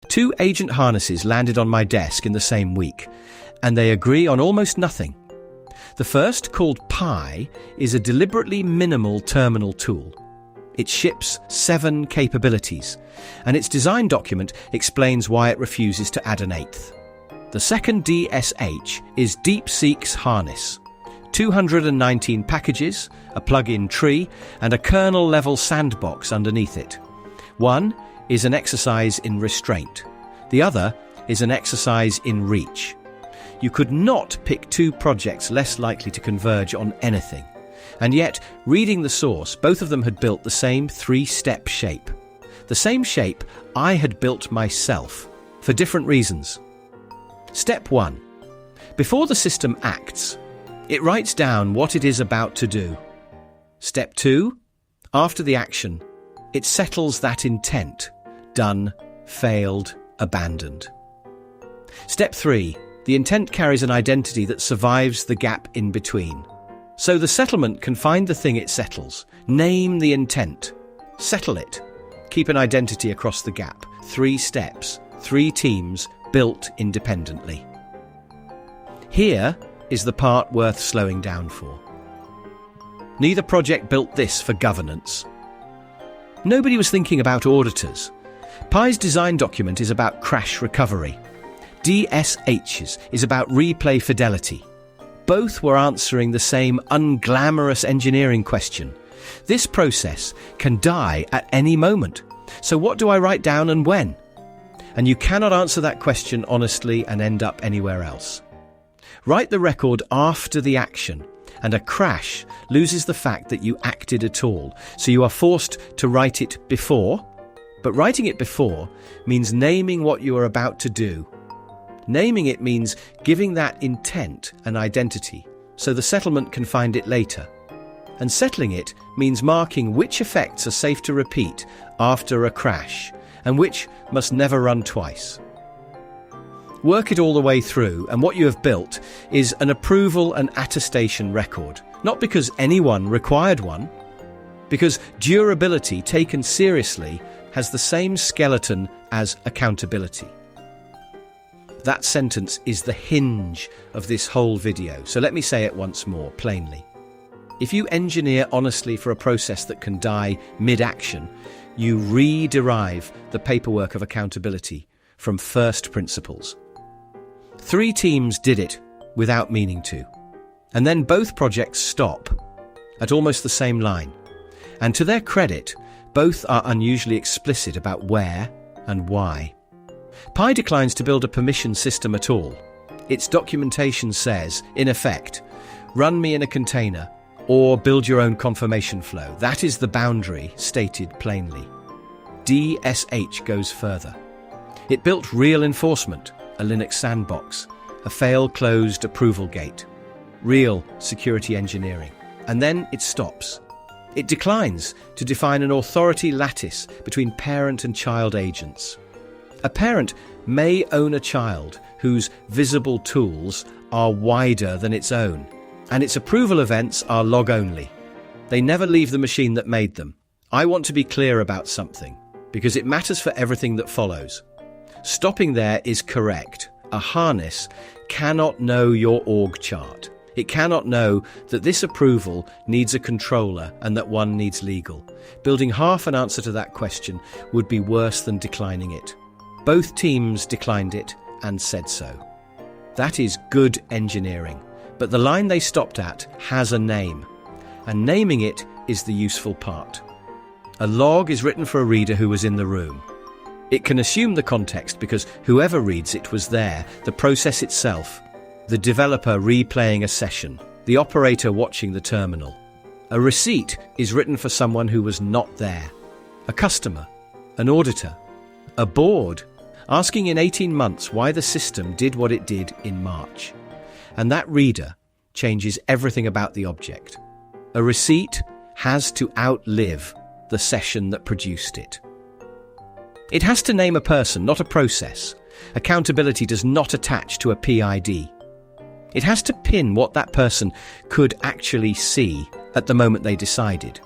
2 agent harnesses landed on my desk in the same week, and they agree on almost nothing. The first, called Pi, is a deliberately minimal terminal tool. It ships 7 capabilities, and its design document explains why it refuses to add an 8th. The second DSH is DeepSeek's harness. 219 packages, a plug-in tree, and a kernel-level sandbox underneath it. One is an exercise in restraint. The other is an exercise in reach. You could not pick 2 projects less likely to converge on anything. And yet, reading the source, both of them had built the same 3-step shape. The same shape I had built myself, for different reasons. Step 1. Before the system acts, it writes down what it is about to do. Step 2. After the action, it settles that intent. Done, failed, abandoned. Step 3. The intent carries an identity that survives the gap in between. So the settlement can find the thing it settles, name the intent, settle it, keep an identity across the gap. 3 steps, 3 teams built independently. Here is the part worth slowing down for. Neither project built this for governance. Nobody was thinking about auditors. Pi's design document is about crash recovery. DSH's is about replay fidelity. Both were answering the same unglamorous engineering question. This process can die at any moment. So what do I write down and when? And you cannot answer that question honestly and end up anywhere else. Write the record after the action, and a crash loses the fact that you acted at all. So you are forced to write it before. But writing it before means naming what you are about to do. Naming it means giving that intent an identity, so the settlement can find it later. And settling it means marking which effects are safe to repeat after a crash, and which must never run twice. Work it all the way through, and what you have built is an approval and attestation record. Not because anyone required one, because durability taken seriously has the same skeleton as accountability. That sentence is the hinge of this whole video, so let me say it once more, plainly. If you engineer honestly for a process that can die mid-action, you re-derive the paperwork of accountability from first principles. 3 teams did it without meaning to, and then both projects stop at almost the same line. And to their credit, both are unusually explicit about where and why. Pi declines to build a permission system at all. Its documentation says, in effect, run me in a container or build your own confirmation flow. That is the boundary stated plainly. DSH goes further. It built real enforcement, a Linux sandbox, a fail-closed approval gate, real security engineering. And then it stops. It declines to define an authority lattice between parent and child agents. A parent may own a child whose visible tools are wider than its own, and its approval events are log-only. They never leave the machine that made them. I want to be clear about something, because it matters for everything that follows. Stopping there is correct. A harness cannot know your org chart. It cannot know that this approval needs a controller and that one needs legal. Building half an answer to that question would be worse than declining it. Both teams declined it and said so. That is good engineering, but the line they stopped at has a name, and naming it is the useful part. A log is written for a reader who was in the room. It can assume the context because whoever reads it was there, the process itself, the developer replaying a session, the operator watching the terminal. A receipt is written for someone who was not there, a customer, an auditor, a board, asking in 18 months why the system did what it did in March. And that reader changes everything about the object. A receipt has to outlive the session that produced it. It has to name a person, not a process. Accountability does not attach to a PID. It has to pin what that person could actually see at the moment they decided,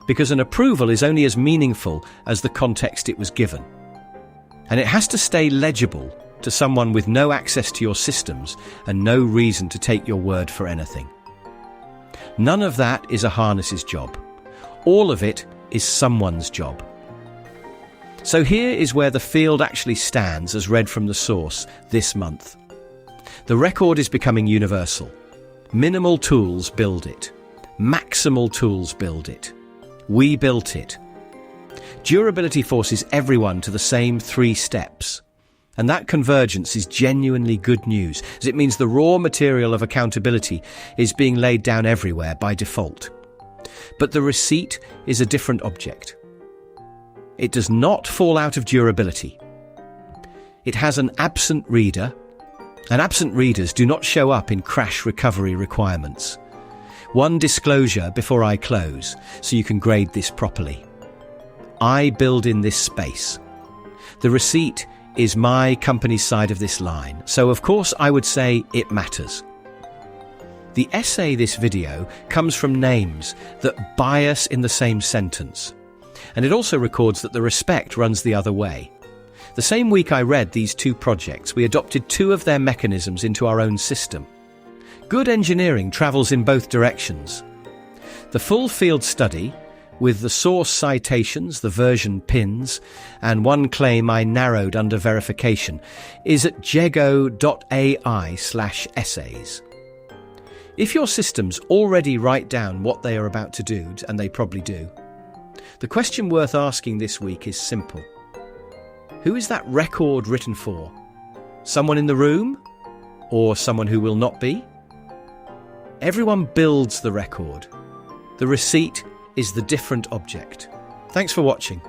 because an approval is only as meaningful as the context it was given. And it has to stay legible to someone with no access to your systems and no reason to take your word for anything. None of that is a harness's job. All of it is someone's job. So here is where the field actually stands as read from the source this month. The record is becoming universal. Minimal tools build it. Maximal tools build it. We built it. Durability forces everyone to the same 3 steps. And that convergence is genuinely good news, as it means the raw material of accountability is being laid down everywhere by default. But the receipt is a different object. It does not fall out of durability. It has an absent reader, and absent readers do not show up in crash recovery requirements. One disclosure before I close, so you can grade this properly. I build in this space. The receipt is my company's side of this line, so of course I would say it matters. The essay this video comes from names that bias in the same sentence, and it also records that the respect runs the other way. The same week I read these 2 projects, we adopted 2 of their mechanisms into our own system. Good engineering travels in both directions. The full field study, with the source citations, the version pins, and one claim I narrowed under verification, is at jiegou.ai/essays. If your systems already write down what they are about to do, and they probably do, the question worth asking this week is simple. Who is that record written for? Someone in the room? Or someone who will not be? Everyone builds the record. The receipt is the different object. Thanks for watching.